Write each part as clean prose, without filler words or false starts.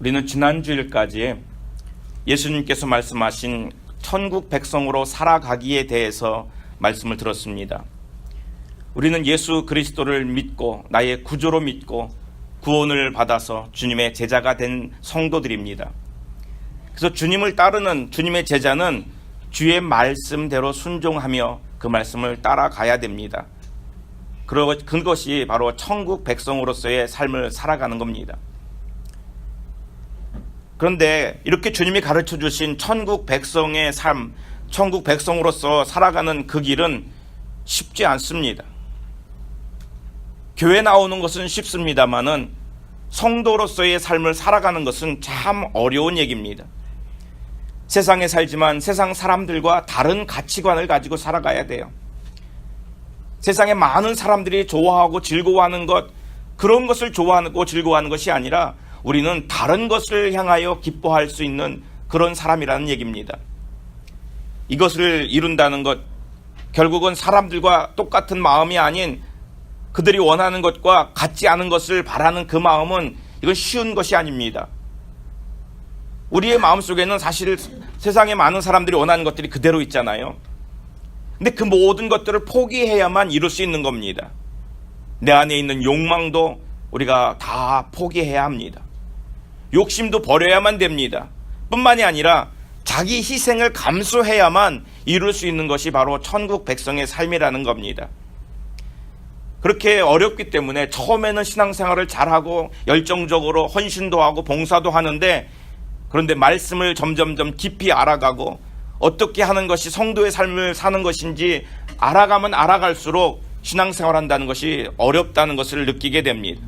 우리는 지난 주일까지 예수님께서 말씀하신 천국 백성으로 살아가기에 대해서 말씀을 들었습니다. 우리는 예수 그리스도를 믿고 나의 구주로 믿고 구원을 받아서 주님의 제자가 된 성도들입니다. 그래서 주님을 따르는 주님의 제자는 주의 말씀대로 순종하며 그 말씀을 따라가야 됩니다. 그것이 바로 천국 백성으로서의 삶을 살아가는 겁니다. 그런데 이렇게 주님이 가르쳐 주신 천국 백성의 삶, 천국 백성으로서 살아가는 그 길은 쉽지 않습니다. 교회 나오는 것은 쉽습니다만은 성도로서의 삶을 살아가는 것은 참 어려운 얘기입니다. 세상에 살지만 세상 사람들과 다른 가치관을 가지고 살아가야 돼요. 세상에 많은 사람들이 좋아하고 즐거워하는 것, 그런 것을 좋아하고 즐거워하는 것이 아니라 우리는 다른 것을 향하여 기뻐할 수 있는 그런 사람이라는 얘기입니다. 이것을 이룬다는 것, 결국은 사람들과 똑같은 마음이 아닌 그들이 원하는 것과 같지 않은 것을 바라는 그 마음은 이건 쉬운 것이 아닙니다. 우리의 마음속에는 사실 세상에 많은 사람들이 원하는 것들이 그대로 있잖아요. 근데 그 모든 것들을 포기해야만 이룰 수 있는 겁니다. 내 안에 있는 욕망도 우리가 다 포기해야 합니다. 욕심도 버려야만 됩니다. 뿐만이 아니라 자기 희생을 감수해야만 이룰 수 있는 것이 바로 천국 백성의 삶이라는 겁니다. 그렇게 어렵기 때문에 처음에는 신앙생활을 잘하고 열정적으로 헌신도 하고 봉사도 하는데, 그런데 말씀을 점점점 깊이 알아가고 어떻게 하는 것이 성도의 삶을 사는 것인지 알아가면 알아갈수록 신앙생활 한다는 것이 어렵다는 것을 느끼게 됩니다.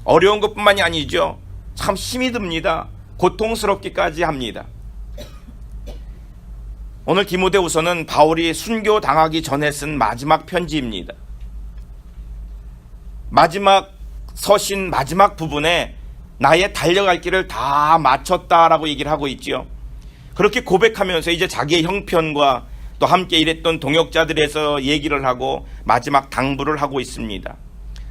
어려운 것뿐만이 아니죠. 참 힘이 듭니다. 고통스럽기까지 합니다. 오늘 디모데후서는 바울이 순교 당하기 전에 쓴 마지막 편지입니다. 마지막 서신 마지막 부분에 나의 달려갈 길을 다 마쳤다라고 얘기를 하고 있죠. 그렇게 고백하면서 이제 자기의 형편과 또 함께 일했던 동역자들에서 얘기를 하고 마지막 당부를 하고 있습니다.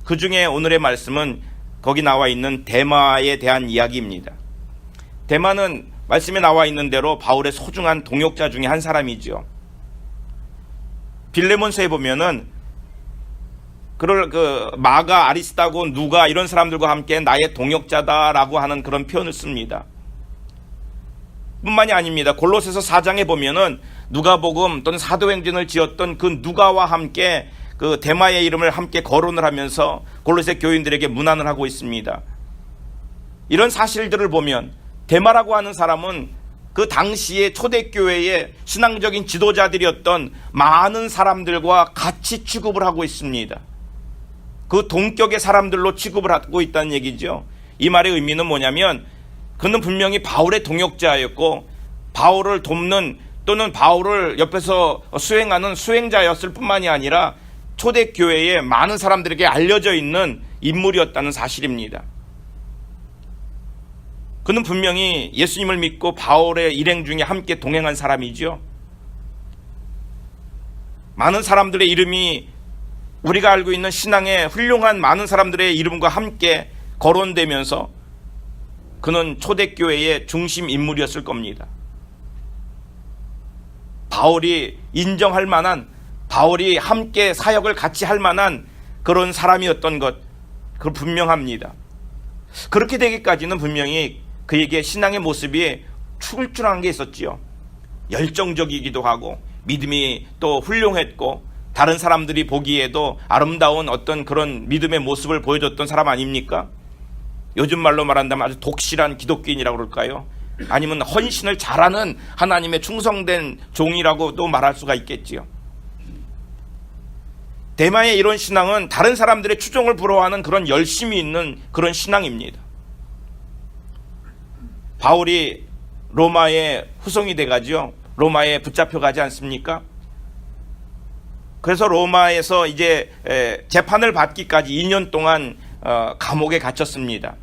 그 중에 오늘의 말씀은 거기 나와 있는 데마에 대한 이야기입니다. 데마는 말씀에 나와 있는 대로 바울의 소중한 동역자 중에 한 사람이죠. 빌레몬서에 보면은 마가, 아리스타고, 누가 이런 사람들과 함께 나의 동역자다라고 하는 그런 표현을 씁니다. 뿐만이 아닙니다. 골로새서 4장에 보면은 누가복음 또는 사도행전을 지었던 그 누가와 함께 그 데마의 이름을 함께 거론을 하면서 골로새 교인들에게 문안을 하고 있습니다. 이런 사실들을 보면 데마라고 하는 사람은 그 당시에 초대교회의 신앙적인 지도자들이었던 많은 사람들과 같이 취급을 하고 있습니다. 그 동격의 사람들로 취급을 하고 있다는 얘기죠. 이 말의 의미는 뭐냐면 그는 분명히 바울의 동역자였고 바울을 돕는 또는 바울을 옆에서 수행하는 수행자였을 뿐만이 아니라 초대교회에 많은 사람들에게 알려져 있는 인물이었다는 사실입니다. 그는 분명히 예수님을 믿고 바울의 일행 중에 함께 동행한 사람이죠. 많은 사람들의 이름이 우리가 알고 있는 신앙의 훌륭한 많은 사람들의 이름과 함께 거론되면서 그는 초대교회의 중심 인물이었을 겁니다. 바울이 인정할 만한, 바울이 함께 사역을 같이 할 만한 그런 사람이었던 것, 그건 분명합니다. 그렇게 되기까지는 분명히 그에게 신앙의 모습이 출중한 게 있었지요. 열정적이기도 하고 믿음이 또 훌륭했고 다른 사람들이 보기에도 아름다운 어떤 그런 믿음의 모습을 보여줬던 사람 아닙니까? 요즘 말로 말한다면 아주 독실한 기독교인이라고 그럴까요? 아니면 헌신을 잘하는 하나님의 충성된 종이라고도 말할 수가 있겠지요. 데마의 이런 신앙은 다른 사람들의 추종을 부러워하는 그런 열심이 있는 그런 신앙입니다. 바울이 로마에 후송이 돼가지요. 로마에 붙잡혀가지 않습니까? 그래서 로마에서 이제 재판을 받기까지 2년 동안 감옥에 갇혔습니다.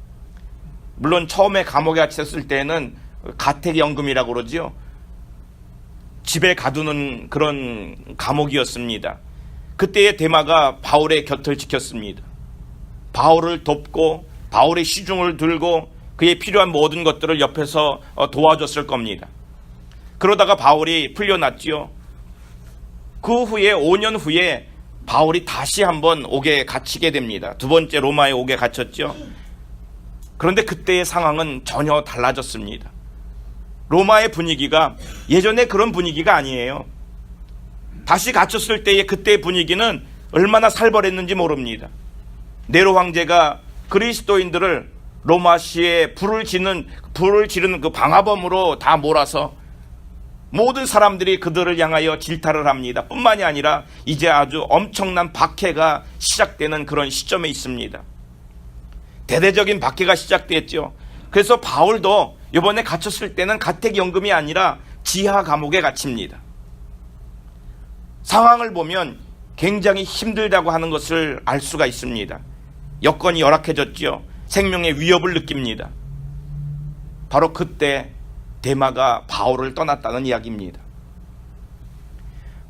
물론 처음에 감옥에 갇혔을 때는 가택연금이라고 그러죠. 집에 가두는 그런 감옥이었습니다. 그때의 데마가 바울의 곁을 지켰습니다. 바울을 돕고 바울의 시중을 들고 그의 필요한 모든 것들을 옆에서 도와줬을 겁니다. 그러다가 바울이 풀려났지요. 그 후에 5년 후에 바울이 다시 한번 옥에 갇히게 됩니다. 두 번째 로마에 옥에 갇혔죠. 그런데 그때의 상황은 전혀 달라졌습니다. 로마의 분위기가 예전에 그런 분위기가 아니에요. 다시 갇혔을 때의 그때의 분위기는 얼마나 살벌했는지 모릅니다. 네로 황제가 그리스도인들을 로마시에 불을 지르는 그 방화범으로 다 몰아서 모든 사람들이 그들을 향하여 질타를 합니다. 뿐만이 아니라 이제 아주 엄청난 박해가 시작되는 그런 시점에 있습니다. 대대적인 박해가 시작됐죠. 그래서 바울도 이번에 갇혔을 때는 가택연금이 아니라 지하 감옥에 갇힙니다. 상황을 보면 굉장히 힘들다고 하는 것을 알 수가 있습니다. 여건이 열악해졌죠. 생명의 위협을 느낍니다. 바로 그때 데마가 바울을 떠났다는 이야기입니다.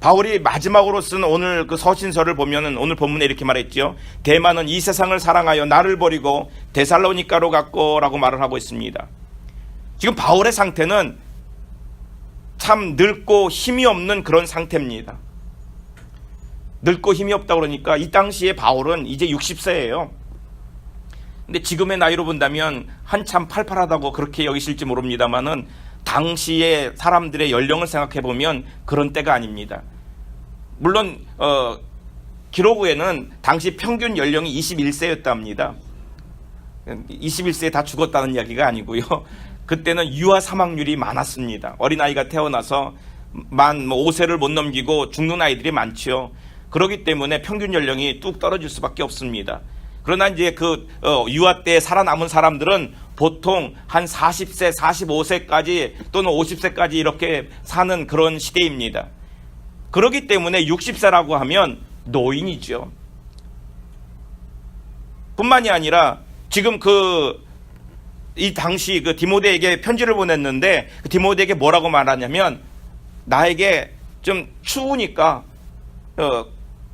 바울이 마지막으로 쓴 오늘 그 서신서를 보면은 오늘 본문에 이렇게 말했죠. 데마는 이 세상을 사랑하여 나를 버리고 데살로니가로 갔고라고 말을 하고 있습니다. 지금 바울의 상태는 참 늙고 힘이 없는 그런 상태입니다. 늙고 힘이 없다 그러니까 이 당시에 바울은 이제 60세예요. 근데 지금의 나이로 본다면 한참 팔팔하다고 그렇게 여기실지 모릅니다만은 당시의 사람들의 연령을 생각해 보면 그런 때가 아닙니다. 물론 기록에는 당시 평균 연령이 21세였답니다. 21세에 다 죽었다는 이야기가 아니고요. 그때는 유아 사망률이 많았습니다. 어린아이가 태어나서 만 5세를 못 넘기고 죽는 아이들이 많죠. 그렇기 때문에 평균 연령이 뚝 떨어질 수밖에 없습니다. 그러나 이제 유아 때 살아남은 사람들은 보통 한 40세, 45세까지 또는 50세까지 이렇게 사는 그런 시대입니다. 그렇기 때문에 60세라고 하면 노인이죠. 뿐만이 아니라 지금 이 당시 디모데에게 편지를 보냈는데 그 디모데에게 뭐라고 말하냐면 나에게 좀 추우니까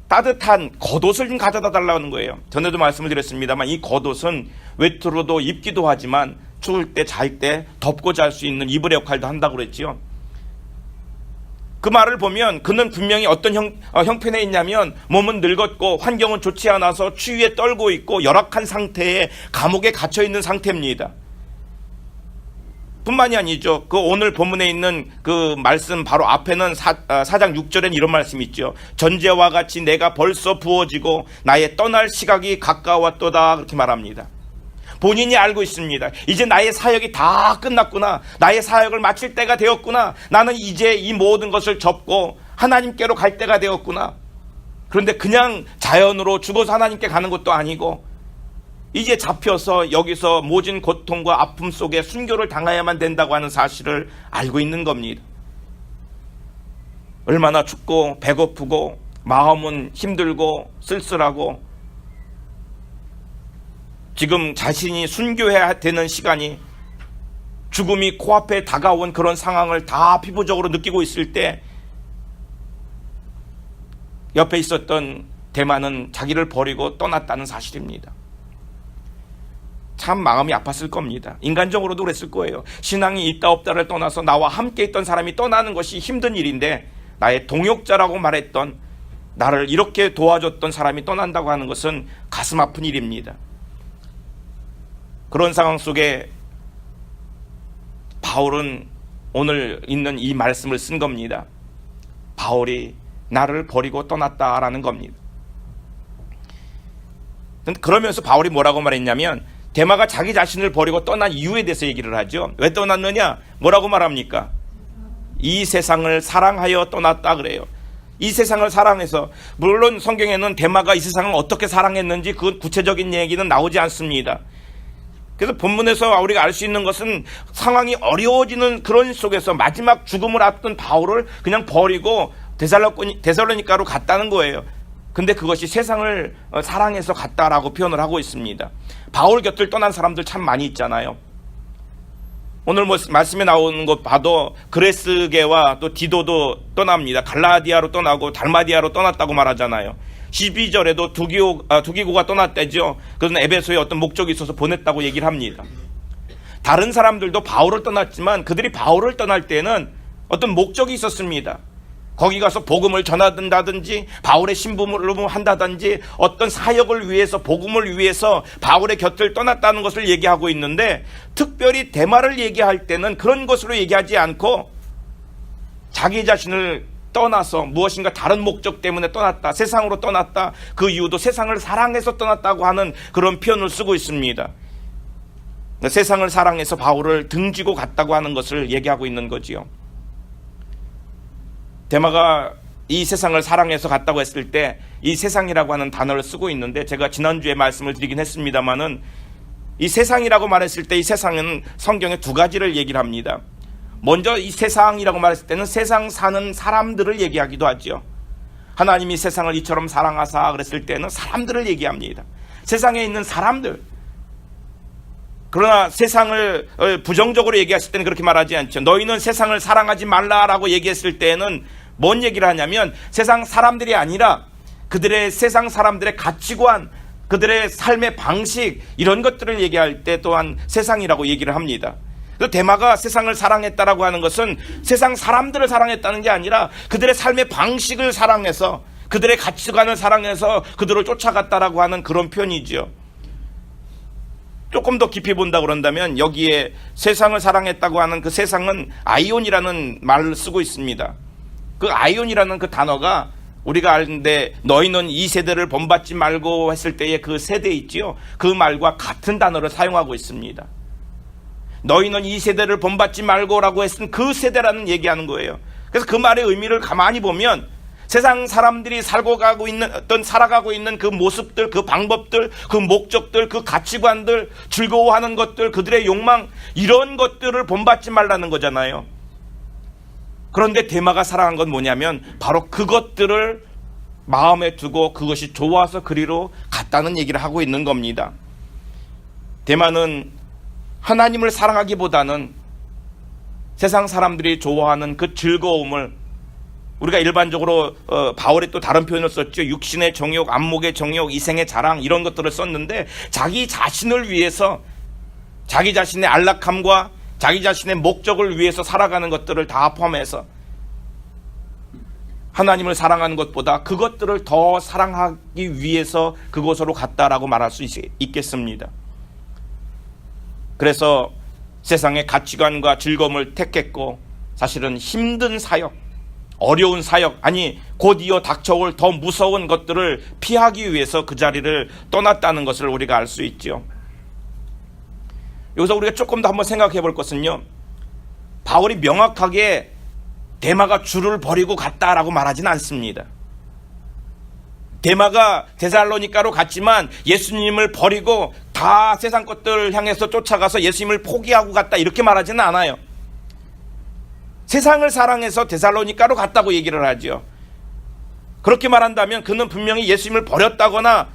따뜻한 겉옷을 좀 가져다 달라는 거예요. 전에도 말씀을 드렸습니다만 이 겉옷은 외투로도 입기도 하지만 추울 때 잘 때 덮고 잘 수 있는 이불의 역할도 한다고 그랬지요. 그 말을 보면 그는 분명히 어떤 형편에 있냐면 몸은 늙었고 환경은 좋지 않아서 추위에 떨고 있고 열악한 상태에 감옥에 갇혀 있는 상태입니다. 뿐만이 아니죠. 그 오늘 본문에 있는 그 말씀 바로 앞에는 4장 6절에는 이런 말씀이 있죠. 전제와 같이 내가 벌써 부어지고 나의 떠날 시각이 가까웠도다 그렇게 말합니다. 본인이 알고 있습니다. 이제 나의 사역이 다 끝났구나. 나의 사역을 마칠 때가 되었구나. 나는 이제 이 모든 것을 접고 하나님께로 갈 때가 되었구나. 그런데 그냥 자연으로 죽어서 하나님께 가는 것도 아니고 이제 잡혀서 여기서 모진 고통과 아픔 속에 순교를 당해야만 된다고 하는 사실을 알고 있는 겁니다. 얼마나 춥고 배고프고 마음은 힘들고 쓸쓸하고 지금 자신이 순교해야 되는 시간이 죽음이 코앞에 다가온 그런 상황을 다 피부적으로 느끼고 있을 때 옆에 있었던 데마는 자기를 버리고 떠났다는 사실입니다. 참 마음이 아팠을 겁니다. 인간적으로도 그랬을 거예요. 신앙이 있다 없다를 떠나서 나와 함께 있던 사람이 떠나는 것이 힘든 일인데 나의 동역자라고 말했던 나를 이렇게 도와줬던 사람이 떠난다고 하는 것은 가슴 아픈 일입니다. 그런 상황 속에 바울은 오늘 있는 이 말씀을 쓴 겁니다. 바울이 나를 버리고 떠났다라는 겁니다. 그러면서 바울이 뭐라고 말했냐면 데마가 자기 자신을 버리고 떠난 이유에 대해서 얘기를 하죠. 왜 떠났느냐? 뭐라고 말합니까? 이 세상을 사랑하여 떠났다 그래요. 이 세상을 사랑해서, 물론 성경에는 데마가 이 세상을 어떻게 사랑했는지 그 구체적인 얘기는 나오지 않습니다. 그래서 본문에서 우리가 알 수 있는 것은 상황이 어려워지는 그런 속에서 마지막 죽음을 앞둔 바울을 그냥 버리고 데살로니가로 갔다는 거예요. 근데 그것이 세상을 사랑해서 갔다라고 표현을 하고 있습니다. 바울 곁을 떠난 사람들 참 많이 있잖아요. 오늘 말씀에 나오는 것 봐도 그레스게와 또 디도도 떠납니다. 갈라디아로 떠나고 달마디아로 떠났다고 말하잖아요. 12절에도 두기고가 떠났대죠. 그래서 에베소에 어떤 목적이 있어서 보냈다고 얘기를 합니다. 다른 사람들도 바울을 떠났지만 그들이 바울을 떠날 때는 어떤 목적이 있었습니다. 거기 가서 복음을 전하든다든지 바울의 신부를 한다든지 어떤 사역을 위해서 복음을 위해서 바울의 곁을 떠났다는 것을 얘기하고 있는데, 특별히 데마를 얘기할 때는 그런 것으로 얘기하지 않고 자기 자신을 떠나서 무엇인가 다른 목적 때문에 떠났다, 세상으로 떠났다, 그 이유도 세상을 사랑해서 떠났다고 하는 그런 표현을 쓰고 있습니다. 세상을 사랑해서 바울을 등지고 갔다고 하는 것을 얘기하고 있는 거지요. 데마가 이 세상을 사랑해서 갔다고 했을 때 이 세상이라고 하는 단어를 쓰고 있는데, 제가 지난주에 말씀을 드리긴 했습니다마는 이 세상이라고 말했을 때 이 세상은 성경에 두 가지를 얘기를 합니다. 먼저 이 세상이라고 말했을 때는 세상 사는 사람들을 얘기하기도 하죠. 하나님이 세상을 이처럼 사랑하사 그랬을 때는 사람들을 얘기합니다. 세상에 있는 사람들. 그러나 세상을 부정적으로 얘기했을 때는 그렇게 말하지 않죠. 너희는 세상을 사랑하지 말라라고 얘기했을 때는 뭔 얘기를 하냐면 세상 사람들이 아니라 그들의 세상 사람들의 가치관, 그들의 삶의 방식, 이런 것들을 얘기할 때 또한 세상이라고 얘기를 합니다. 그래서 데마가 세상을 사랑했다라고 하는 것은 세상 사람들을 사랑했다는 게 아니라 그들의 삶의 방식을 사랑해서, 그들의 가치관을 사랑해서 그들을 쫓아갔다라고 하는 그런 표현이죠. 조금 더 깊이 본다 그런다면 여기에 세상을 사랑했다고 하는 그 세상은 아이온이라는 말을 쓰고 있습니다. 그 아이온이라는 그 단어가 우리가 아는데 너희는 이 세대를 본받지 말고 했을 때의 그 세대 있지요. 그 말과 같은 단어를 사용하고 있습니다. 너희는 이 세대를 본받지 말고라고 했은 그 세대라는 얘기하는 거예요. 그래서 그 말의 의미를 가만히 보면 세상 사람들이 살아가고 있는 그 모습들, 그 방법들, 그 목적들, 그 가치관들, 즐거워하는 것들, 그들의 욕망, 이런 것들을 본받지 말라는 거잖아요. 그런데 데마가 사랑한 건 뭐냐면 바로 그것들을 마음에 두고 그것이 좋아서 그리로 갔다는 얘기를 하고 있는 겁니다. 데마는 하나님을 사랑하기보다는 세상 사람들이 좋아하는 그 즐거움을, 우리가 일반적으로 바울이 또 다른 표현을 썼죠. 육신의 정욕, 안목의 정욕, 이생의 자랑, 이런 것들을 썼는데 자기 자신을 위해서, 자기 자신의 안락함과 자기 자신의 목적을 위해서 살아가는 것들을 다 포함해서 하나님을 사랑하는 것보다 그것들을 더 사랑하기 위해서 그곳으로 갔다라고 말할 수 있겠습니다. 그래서 세상의 가치관과 즐거움을 택했고, 사실은 힘든 사역, 어려운 사역, 아니 곧 이어 닥쳐올 더 무서운 것들을 피하기 위해서 그 자리를 떠났다는 것을 우리가 알 수 있죠. 여기서 우리가 조금 더 한번 생각해 볼 것은요, 바울이 명확하게 데마가 주를 버리고 갔다라고 말하진 않습니다. 데마가 데살로니가로 갔지만 예수님을 버리고 다 세상 것들을 향해서 쫓아가서 예수님을 포기하고 갔다, 이렇게 말하지는 않아요. 세상을 사랑해서 데살로니가로 갔다고 얘기를 하죠. 그렇게 말한다면 그는 분명히 예수님을 버렸다거나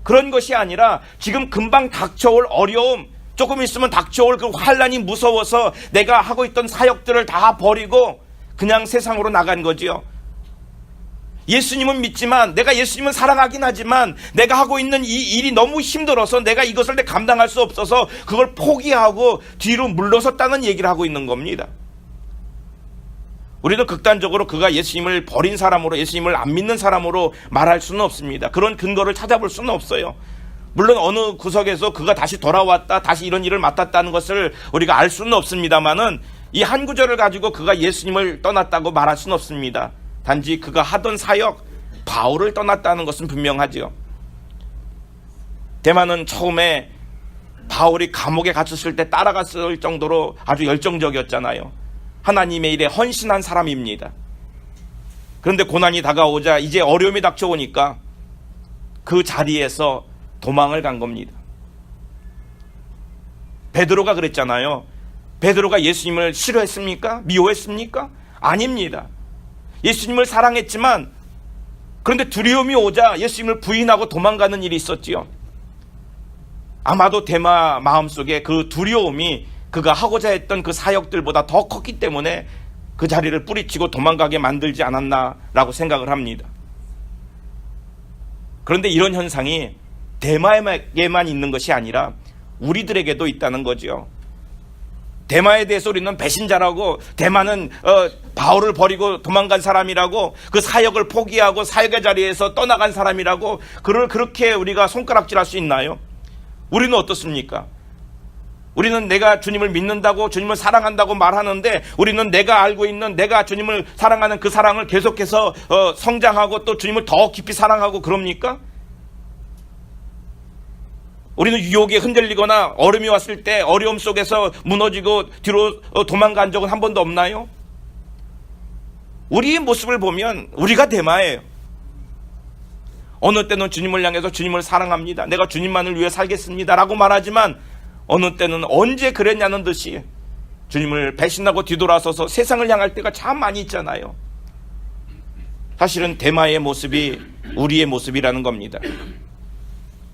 그런 것이 아니라 지금 금방 닥쳐올 어려움, 조금 있으면 닥쳐올 그 환난이 무서워서 내가 하고 있던 사역들을 다 버리고 그냥 세상으로 나간 거지요. 예수님은 믿지만, 내가 예수님은 사랑하긴 하지만 내가 하고 있는 이 일이 너무 힘들어서 내가 이것을 감당할 수 없어서 그걸 포기하고 뒤로 물러섰다는 얘기를 하고 있는 겁니다. 우리도 극단적으로 그가 예수님을 버린 사람으로, 예수님을 안 믿는 사람으로 말할 수는 없습니다. 그런 근거를 찾아볼 수는 없어요. 물론 어느 구석에서 그가 다시 돌아왔다, 다시 이런 일을 맡았다는 것을 우리가 알 수는 없습니다만은 이 한 구절을 가지고 그가 예수님을 떠났다고 말할 수는 없습니다. 단지 그가 하던 사역, 바울을 떠났다는 것은 분명하지요. 데마는 처음에 바울이 감옥에 갇혔을 때 따라갔을 정도로 아주 열정적이었잖아요. 하나님의 일에 헌신한 사람입니다. 그런데 고난이 다가오자, 이제 어려움이 닥쳐오니까 그 자리에서 도망을 간 겁니다. 베드로가 그랬잖아요. 베드로가 예수님을 싫어했습니까? 미워했습니까? 아닙니다. 예수님을 사랑했지만, 그런데 두려움이 오자 예수님을 부인하고 도망가는 일이 있었지요. 아마도 데마 마음속에 그 두려움이 그가 하고자 했던 그 사역들보다 더 컸기 때문에 그 자리를 뿌리치고 도망가게 만들지 않았나라고 생각을 합니다. 그런데 이런 현상이 데마에게만 있는 것이 아니라 우리들에게도 있다는 거죠. 대마에 대해서 우리는 배신자라고, 대마는 바울을 버리고 도망간 사람이라고, 그 사역을 포기하고 사역의 자리에서 떠나간 사람이라고, 그를 그렇게 우리가 손가락질할 수 있나요? 우리는 어떻습니까? 우리는 내가 주님을 믿는다고, 주님을 사랑한다고 말하는데, 우리는 내가 알고 있는, 내가 주님을 사랑하는 그 사랑을 계속해서 성장하고 또 주님을 더 깊이 사랑하고 그럽니까? 우리는 유혹에 흔들리거나 어려움이 왔을 때 어려움 속에서 무너지고 뒤로 도망간 적은 한 번도 없나요? 우리의 모습을 보면 우리가 대마예요. 어느 때는 주님을 향해서 주님을 사랑합니다, 내가 주님만을 위해 살겠습니다 라고 말하지만, 어느 때는 언제 그랬냐는 듯이 주님을 배신하고 뒤돌아서서 세상을 향할 때가 참 많이 있잖아요. 사실은 대마의 모습이 우리의 모습이라는 겁니다.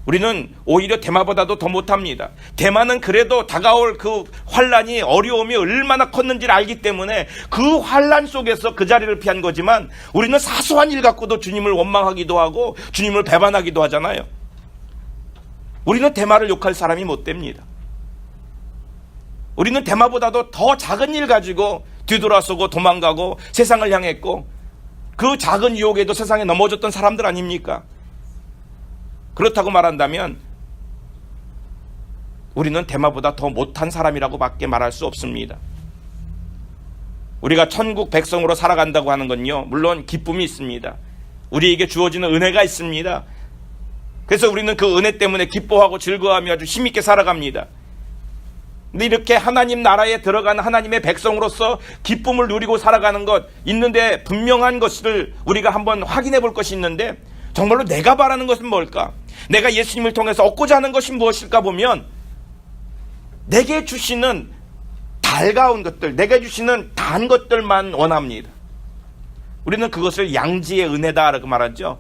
우리는 오히려 대마보다도 더 못합니다. 대마는 그래도 다가올 그 환란이, 어려움이 얼마나 컸는지를 알기 때문에 그 환란 속에서 그 자리를 피한 거지만, 우리는 사소한 일 갖고도 주님을 원망하기도 하고 주님을 배반하기도 하잖아요. 우리는 대마를 욕할 사람이 못 됩니다. 우리는 대마보다도 더 작은 일 가지고 뒤돌아서고 도망가고 세상을 향했고, 그 작은 유혹에도 세상에 넘어졌던 사람들 아닙니까? 그렇다고 말한다면 우리는 대마보다 더 못한 사람이라고 밖에 말할 수 없습니다. 우리가 천국 백성으로 살아간다고 하는 건요, 물론 기쁨이 있습니다. 우리에게 주어지는 은혜가 있습니다. 그래서 우리는 그 은혜 때문에 기뻐하고 즐거워하며 아주 힘있게 살아갑니다. 근데 이렇게 하나님 나라에 들어간 하나님의 백성으로서 기쁨을 누리고 살아가는 것 있는데, 분명한 것을 우리가 한번 확인해 볼 것이 있는데, 정말로 내가 바라는 것은 뭘까? 내가 예수님을 통해서 얻고자 하는 것이 무엇일까 보면, 내게 주시는 달가운 것들, 내게 주시는 단 것들만 원합니다. 우리는 그것을 양지의 은혜다라고 말하죠.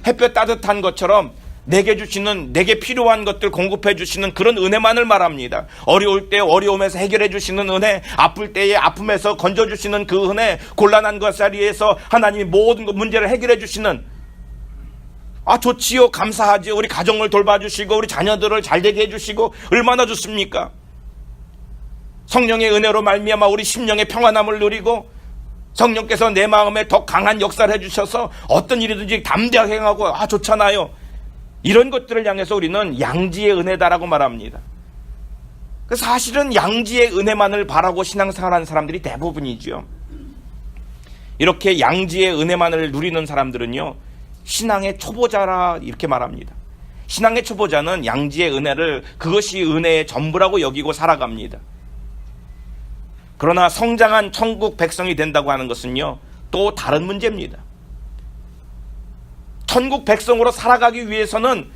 햇볕 따뜻한 것처럼 내게 주시는, 내게 필요한 것들 공급해 주시는 그런 은혜만을 말합니다. 어려울 때 어려움에서 해결해 주시는 은혜, 아플 때에 아픔에서 건져 주시는 그 은혜, 곤란한 것 자리에서 하나님이 모든 문제를 해결해 주시는, 좋지요, 감사하지요, 우리 가정을 돌봐주시고 우리 자녀들을 잘되게 해주시고 얼마나 좋습니까? 성령의 은혜로 말미암아 우리 심령의 평안함을 누리고, 성령께서 내 마음에 더 강한 역사를 해주셔서 어떤 일이든지 담대하게 행하고 좋잖아요. 이런 것들을 향해서 우리는 양지의 은혜다라고 말합니다. 사실은 양지의 은혜만을 바라고 신앙생활하는 사람들이 대부분이죠. 이렇게 양지의 은혜만을 누리는 사람들은요, 신앙의 초보자라 이렇게 말합니다. 신앙의 초보자는 양지의 은혜를 그것이 은혜의 전부라고 여기고 살아갑니다. 그러나 성장한 천국 백성이 된다고 하는 것은요, 또 다른 문제입니다. 천국 백성으로 살아가기 위해서는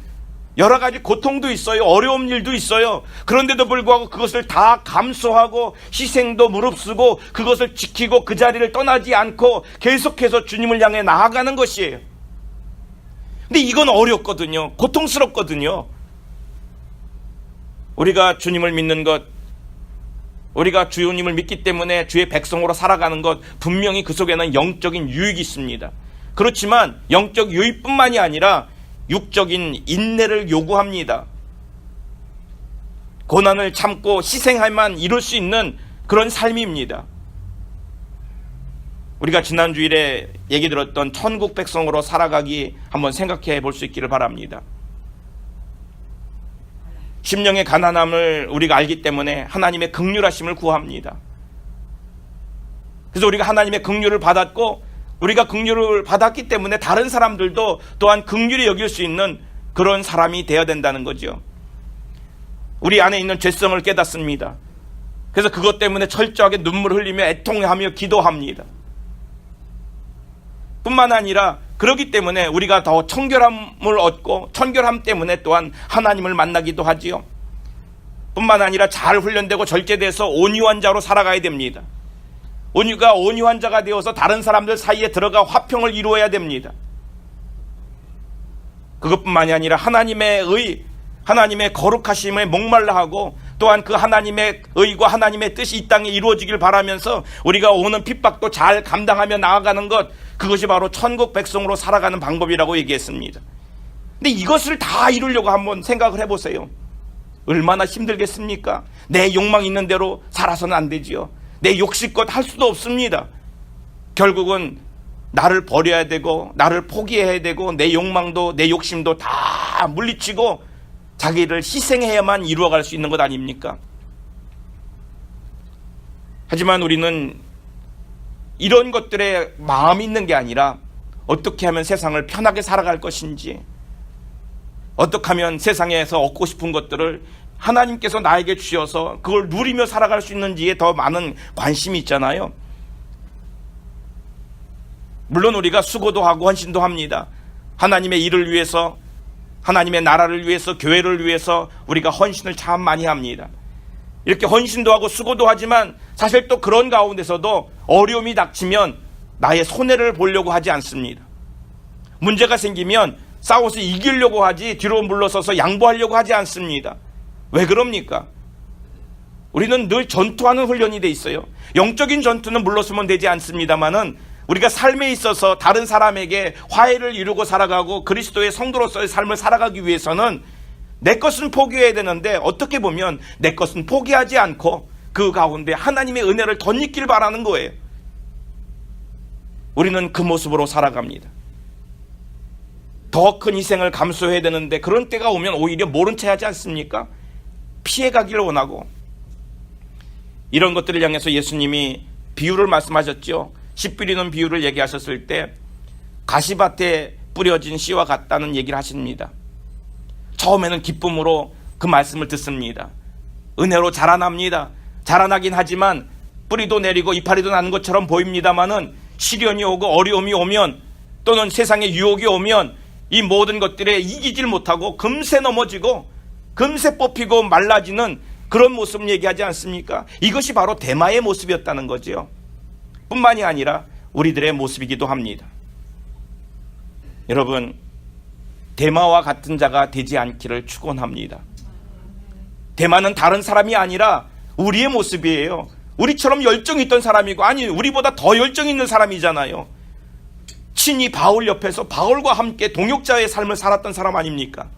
여러 가지 고통도 있어요. 어려운 일도 있어요. 그런데도 불구하고 그것을 다 감수하고 희생도 무릅쓰고 그것을 지키고 그 자리를 떠나지 않고 계속해서 주님을 향해 나아가는 것이에요. 근데 이건 어렵거든요. 고통스럽거든요. 우리가 주님을 믿는 것, 우리가 주님을 믿기 때문에 주의 백성으로 살아가는 것, 분명히 그 속에는 영적인 유익이 있습니다. 그렇지만 영적 유익뿐만이 아니라 육적인 인내를 요구합니다. 고난을 참고 희생할만 이룰 수 있는 그런 삶입니다. 우리가 지난 주일에 얘기 들었던 천국 백성으로 살아가기 한번 생각해 볼 수 있기를 바랍니다. 심령의 가난함을 우리가 알기 때문에 하나님의 긍휼하심을 구합니다. 그래서 우리가 하나님의 긍휼을 받았고, 우리가 긍휼을 받았기 때문에 다른 사람들도 또한 긍휼히 여길 수 있는 그런 사람이 되어야 된다는 거죠. 우리 안에 있는 죄성을 깨닫습니다. 그래서 그것 때문에 철저하게 눈물을 흘리며 애통하며 기도합니다. 뿐만 아니라 그렇기 때문에 우리가 더 청결함을 얻고, 청결함 때문에 또한 하나님을 만나기도 하지요. 뿐만 아니라 잘 훈련되고 절제돼서 온유한 자로 살아가야 됩니다. 우리가 온유한 자가 되어서 다른 사람들 사이에 들어가 화평을 이루어야 됩니다. 그것뿐만이 아니라 하나님의 의, 하나님의 거룩하심에 목말라 하고, 또한 그 하나님의 의와 하나님의 뜻이 이 땅에 이루어지길 바라면서 우리가 오는 핍박도 잘 감당하며 나아가는 것, 그것이 바로 천국 백성으로 살아가는 방법이라고 얘기했습니다. 근데 이것을 다 이루려고 한번 생각을 해보세요. 얼마나 힘들겠습니까? 내 욕망 있는 대로 살아서는 안 되지요. 내 욕실껏 할 수도 없습니다. 결국은 나를 버려야 되고 나를 포기해야 되고 내 욕망도 내 욕심도 다 물리치고 자기를 희생해야만 이루어갈 수 있는 것 아닙니까? 하지만 우리는 이런 것들에 마음이 있는 게 아니라 어떻게 하면 세상을 편하게 살아갈 것인지, 어떻게 하면 세상에서 얻고 싶은 것들을 하나님께서 나에게 주셔서 그걸 누리며 살아갈 수 있는지에 더 많은 관심이 있잖아요. 물론 우리가 수고도 하고 헌신도 합니다. 하나님의 일을 위해서, 하나님의 나라를 위해서, 교회를 위해서 우리가 헌신을 참 많이 합니다. 이렇게 헌신도 하고 수고도 하지만 사실 또 그런 가운데서도 어려움이 닥치면 나의 손해를 보려고 하지 않습니다. 문제가 생기면 싸워서 이기려고 하지 뒤로 물러서서 양보하려고 하지 않습니다. 왜 그럽니까? 우리는 늘 전투하는 훈련이 돼 있어요. 영적인 전투는 물러서면 되지 않습니다만은 우리가 삶에 있어서 다른 사람에게 화해를 이루고 살아가고 그리스도의 성도로서의 삶을 살아가기 위해서는 내 것은 포기해야 되는데, 어떻게 보면 내 것은 포기하지 않고 그 가운데 하나님의 은혜를 덧입길 바라는 거예요. 우리는 그 모습으로 살아갑니다. 더 큰 희생을 감수해야 되는데 그런 때가 오면 오히려 모른 채 하지 않습니까? 피해가기를 원하고. 이런 것들을 향해서 예수님이 비유를 말씀하셨죠. 씨 뿌리는 비유를 얘기하셨을 때 가시밭에 뿌려진 씨와 같다는 얘기를 하십니다. 처음에는 기쁨으로 그 말씀을 듣습니다. 은혜로 자라납니다. 자라나긴 하지만 뿌리도 내리고 이파리도 나는 것처럼 보입니다마는 시련이 오고 어려움이 오면 또는 세상의 유혹이 오면 이 모든 것들에 이기질 못하고 금세 넘어지고 금세 뽑히고 말라지는 그런 모습을 얘기하지 않습니까? 이것이 바로 데마의 모습이었다는 거죠. 뿐만이 아니라 우리들의 모습이기도 합니다. 여러분, 데마와 같은 자가 되지 않기를 축원합니다. 데마는 다른 사람이 아니라 우리의 모습이에요. 우리처럼 열정이 있던 사람이고, 아니 우리보다 더 열정이 있는 사람이잖아요. 친히 바울 옆에서 바울과 함께 동역자의 삶을 살았던 사람 아닙니까?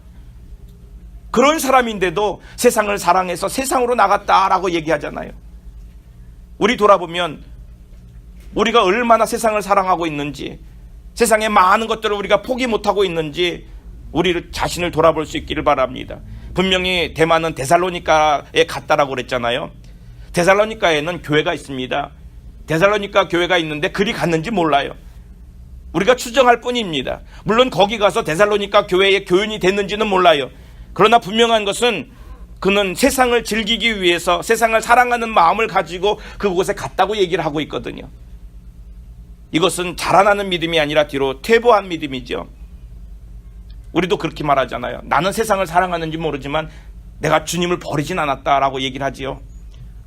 그런 사람인데도 세상을 사랑해서 세상으로 나갔다라고 얘기하잖아요. 우리 돌아보면 우리가 얼마나 세상을 사랑하고 있는지, 세상의 많은 것들을 우리가 포기 못하고 있는지 우리 자신을 돌아볼 수 있기를 바랍니다. 분명히 데마는 데살로니가에 갔다라고 그랬잖아요. 데살로니가에는 교회가 있습니다. 데살로니가 교회가 있는데 그리 갔는지 몰라요. 우리가 추정할 뿐입니다. 물론 거기 가서 데살로니가 교회의 교인이 됐는지는 몰라요. 그러나 분명한 것은 그는 세상을 즐기기 위해서 세상을 사랑하는 마음을 가지고 그곳에 갔다고 얘기를 하고 있거든요. 이것은 자라나는 믿음이 아니라 뒤로 퇴보한 믿음이죠. 우리도 그렇게 말하잖아요. 나는 세상을 사랑하는지 모르지만 내가 주님을 버리진 않았다라고 얘기를 하지요.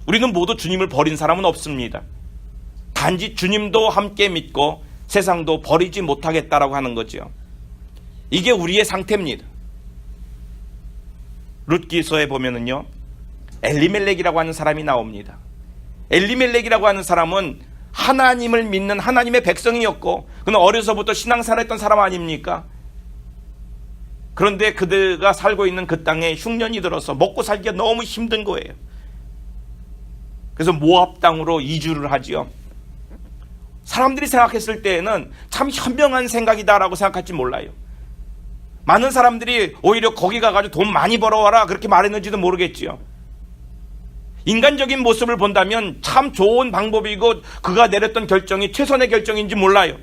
우리는 모두 주님을 버린 사람은 없습니다. 단지 주님도 함께 믿고 세상도 버리지 못하겠다라고 하는 거죠. 이게 우리의 상태입니다. 룻기서에 보면은요, 엘리멜렉이라고 하는 사람이 나옵니다. 엘리멜렉이라고 하는 사람은 하나님을 믿는 하나님의 백성이었고, 그는 어려서부터 신앙생활을 했던 사람 아닙니까? 그런데 그들가 살고 있는 그 땅에 흉년이 들어서 먹고 살기가 너무 힘든 거예요. 그래서 모압 땅으로 이주를 하지요. 사람들이 생각했을 때에는 참 현명한 생각이다라고 생각할지 몰라요. 많은 사람들이 오히려 거기 가가지고 돈 많이 벌어와라 그렇게 말했는지도 모르겠지요. 인간적인 모습을 본다면 참 좋은 방법이고 그가 내렸던 결정이 최선의 결정인지 몰라요.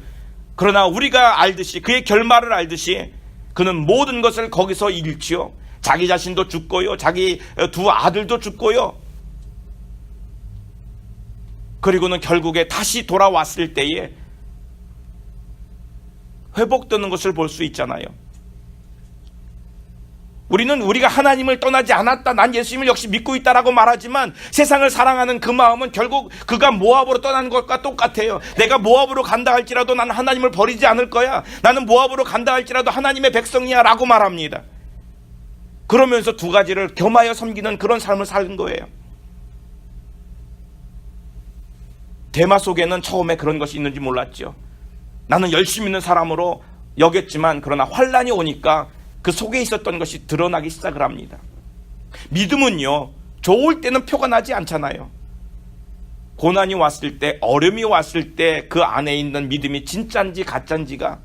그러나 우리가 알듯이, 그의 결말을 알듯이 그는 모든 것을 거기서 잃지요. 자기 자신도 죽고요, 자기 두 아들도 죽고요. 그리고는 결국에 다시 돌아왔을 때에 회복되는 것을 볼 수 있잖아요. 우리는 우리가 하나님을 떠나지 않았다, 난 예수님을 역시 믿고 있다라고 말하지만 세상을 사랑하는 그 마음은 결국 그가 모압으로 떠나는 것과 똑같아요. 내가 모압으로 간다 할지라도 나는 하나님을 버리지 않을 거야. 나는 모압으로 간다 할지라도 하나님의 백성이야 라고 말합니다. 그러면서 두 가지를 겸하여 섬기는 그런 삶을 사는 거예요. 데마 속에는 처음에 그런 것이 있는지 몰랐죠. 나는 열심히 있는 사람으로 여겼지만 그러나 환란이 오니까 그 속에 있었던 것이 드러나기 시작을 합니다. 믿음은요, 좋을 때는 표가 나지 않잖아요. 고난이 왔을 때, 어려움이 왔을 때 그 안에 있는 믿음이 진짜인지 가짜인지가,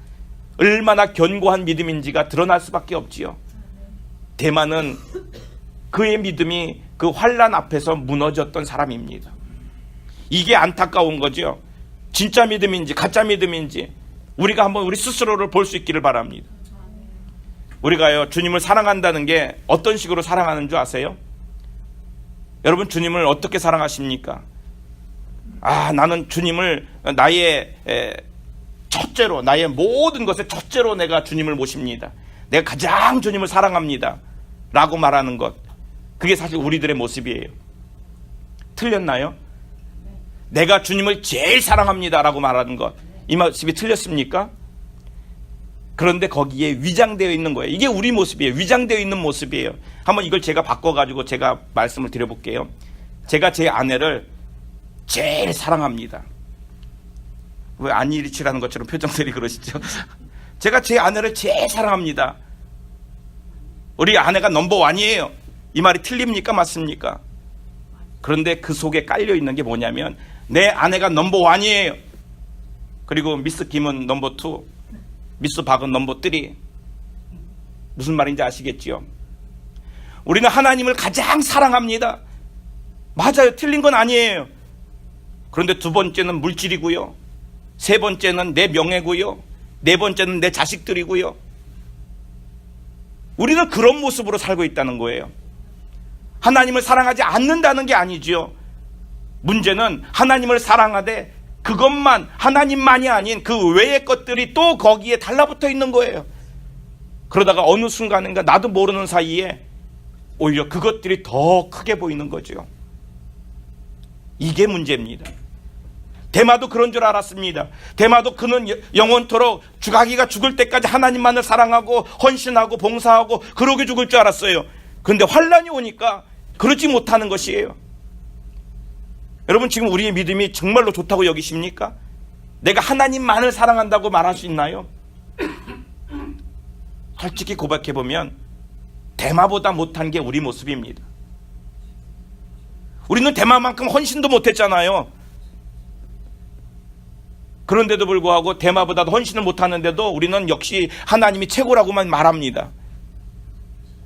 얼마나 견고한 믿음인지가 드러날 수밖에 없지요. 대만은 그의 믿음이 그 환난 앞에서 무너졌던 사람입니다. 이게 안타까운 거죠. 진짜 믿음인지 가짜 믿음인지 우리가 한번 우리 스스로를 볼 수 있기를 바랍니다. 우리가요, 주님을 사랑한다는 게 어떤 식으로 사랑하는 줄 아세요? 여러분, 주님을 어떻게 사랑하십니까? 나는 주님을 나의 첫째로, 나의 모든 것의 첫째로 내가 주님을 모십니다. 내가 가장 주님을 사랑합니다 라고 말하는 것, 그게 사실 우리들의 모습이에요. 틀렸나요? 내가 주님을 제일 사랑합니다 라고 말하는 것, 이 모습이 틀렸습니까? 그런데 거기에 위장되어 있는 거예요. 이게 우리 모습이에요. 위장되어 있는 모습이에요. 한번 이걸 제가 바꿔가지고 제가 말씀을 드려볼게요. 제가 제 아내를 제일 사랑합니다. 왜 안일치라는 것처럼 표정들이 그러시죠? 제가 제 아내를 제일 사랑합니다. 우리 아내가 넘버원이에요. 이 말이 틀립니까? 맞습니까? 그런데 그 속에 깔려 있는 게 뭐냐면, 내 아내가 넘버원이에요. 그리고 미스 김은 넘버2, 미스 박은 넘버3. 무슨 말인지 아시겠지요? 우리는 하나님을 가장 사랑합니다. 맞아요. 틀린 건 아니에요. 그런데 두 번째는 물질이고요, 세 번째는 내 명예고요, 네 번째는 내 자식들이고요. 우리는 그런 모습으로 살고 있다는 거예요. 하나님을 사랑하지 않는다는 게 아니지요. 문제는 하나님을 사랑하되 그것만, 하나님만이 아닌 그 외의 것들이 또 거기에 달라붙어 있는 거예요. 그러다가 어느 순간인가 나도 모르는 사이에 오히려 그것들이 더 크게 보이는 거죠. 이게 문제입니다. 데마도 그런 줄 알았습니다. 데마도 그는 영원토록 주가기가 죽을 때까지 하나님만을 사랑하고 헌신하고 봉사하고 그러게 죽을 줄 알았어요. 그런데 환난이 오니까 그러지 못하는 것이에요. 여러분, 지금 우리의 믿음이 정말로 좋다고 여기십니까? 내가 하나님만을 사랑한다고 말할 수 있나요? 솔직히 고백해보면 데마보다 못한 게 우리 모습입니다. 우리는 데마만큼 헌신도 못했잖아요. 그런데도 불구하고 데마보다도 헌신을 못하는데도 우리는 역시 하나님이 최고라고만 말합니다.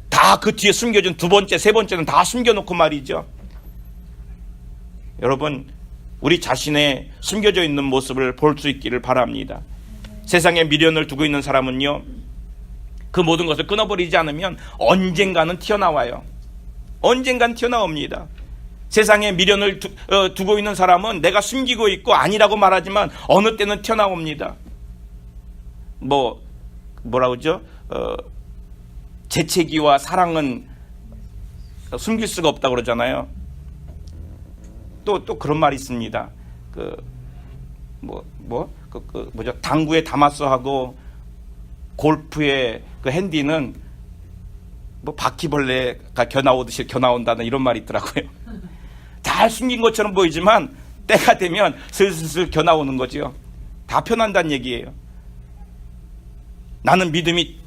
다 그 뒤에 숨겨진 두 번째, 세 번째는 다 숨겨놓고 말이죠. 여러분, 우리 자신의 숨겨져 있는 모습을 볼 수 있기를 바랍니다. 세상에 미련을 두고 있는 사람은요, 그 모든 것을 끊어버리지 않으면 언젠가는 튀어나와요. 언젠간 튀어나옵니다. 세상에 미련을 두고 있는 사람은 내가 숨기고 있고 아니라고 말하지만 어느 때는 튀어나옵니다. 뭐라 그러죠? 재채기와 사랑은 숨길 수가 없다고 그러잖아요. 또 그런 말이 있습니다. 뭐죠? 당구의 다마스하고 골프의 그 핸디는 뭐 바퀴벌레가 겨나오듯이 겨나온다는 이런 말이 있더라고요. 잘 숨긴 것처럼 보이지만 때가 되면 슬슬 겨나오는 거죠. 다 편한다는 얘기예요. 나는 믿음이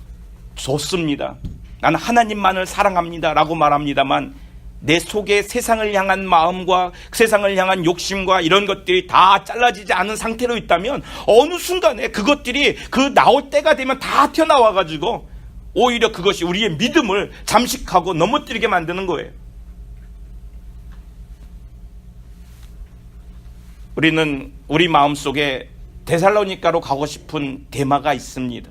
좋습니다. 나는 하나님만을 사랑합니다 라고 말합니다만 내 속에 세상을 향한 마음과 세상을 향한 욕심과 이런 것들이 다 잘라지지 않은 상태로 있다면 어느 순간에 그것들이 나올 때가 되면 다 튀어나와가지고 오히려 그것이 우리의 믿음을 잠식하고 넘어뜨리게 만드는 거예요. 우리는 우리 마음속에 데살로니가로 가고 싶은 데마가 있습니다.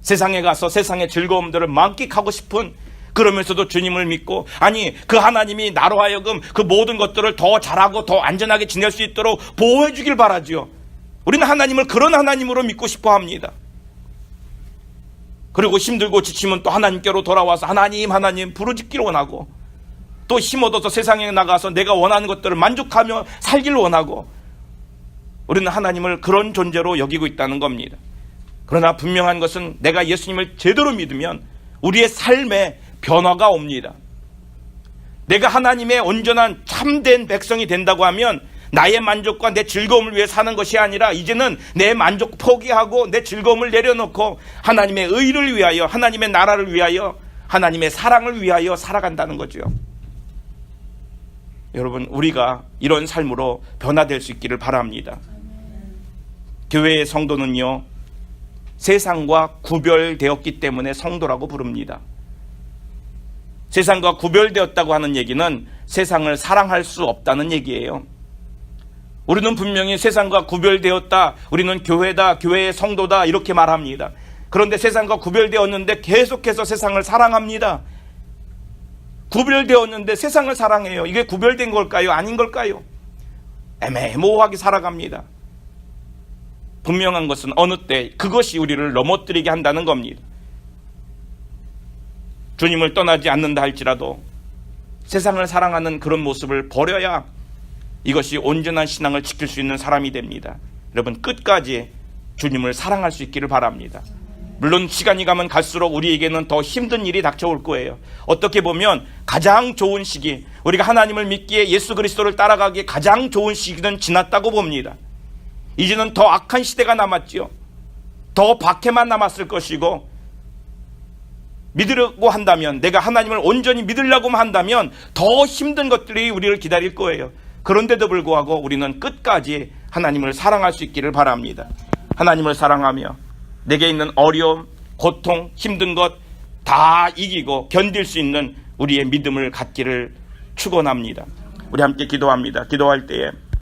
세상에 가서 세상의 즐거움들을 만끽하고 싶은, 그러면서도 주님을 믿고, 아니 그 하나님이 나로 하여금 그 모든 것들을 더 잘하고 더 안전하게 지낼 수 있도록 보호해 주길 바라지요. 우리는 하나님을 그런 하나님으로 믿고 싶어 합니다. 그리고 힘들고 지치면 또 하나님께로 돌아와서 하나님 부르짖기를 원하고, 또 힘 얻어서 세상에 나가서 내가 원하는 것들을 만족하며 살기를 원하고, 우리는 하나님을 그런 존재로 여기고 있다는 겁니다. 그러나 분명한 것은 내가 예수님을 제대로 믿으면 우리의 삶에 변화가 옵니다. 내가 하나님의 온전한 참된 백성이 된다고 하면 나의 만족과 내 즐거움을 위해 사는 것이 아니라 이제는 내 만족 포기하고 내 즐거움을 내려놓고 하나님의 의를 위하여, 하나님의 나라를 위하여, 하나님의 사랑을 위하여 살아간다는 거죠. 여러분, 우리가 이런 삶으로 변화될 수 있기를 바랍니다. 교회의 성도는요, 세상과 구별되었기 때문에 성도라고 부릅니다. 세상과 구별되었다고 하는 얘기는 세상을 사랑할 수 없다는 얘기예요. 우리는 분명히 세상과 구별되었다, 우리는 교회다, 교회의 성도다 이렇게 말합니다. 그런데 세상과 구별되었는데 계속해서 세상을 사랑합니다. 구별되었는데 세상을 사랑해요. 이게 구별된 걸까요? 아닌 걸까요? 애매모호하게 살아갑니다. 분명한 것은 어느 때 그것이 우리를 넘어뜨리게 한다는 겁니다. 주님을 떠나지 않는다 할지라도 세상을 사랑하는 그런 모습을 버려야 이것이 온전한 신앙을 지킬 수 있는 사람이 됩니다. 여러분, 끝까지 주님을 사랑할 수 있기를 바랍니다. 물론 시간이 가면 갈수록 우리에게는 더 힘든 일이 닥쳐올 거예요. 어떻게 보면 가장 좋은 시기, 우리가 하나님을 믿기에 예수 그리스도를 따라가기에 가장 좋은 시기는 지났다고 봅니다. 이제는 더 악한 시대가 남았지요. 더 박해만 남았을 것이고, 믿으려고 한다면, 내가 하나님을 온전히 믿으려고만 한다면 더 힘든 것들이 우리를 기다릴 거예요. 그런데도 불구하고 우리는 끝까지 하나님을 사랑할 수 있기를 바랍니다. 하나님을 사랑하며 내게 있는 어려움, 고통, 힘든 것 다 이기고 견딜 수 있는 우리의 믿음을 갖기를 축원합니다. 우리 함께 기도합니다. 기도할 때에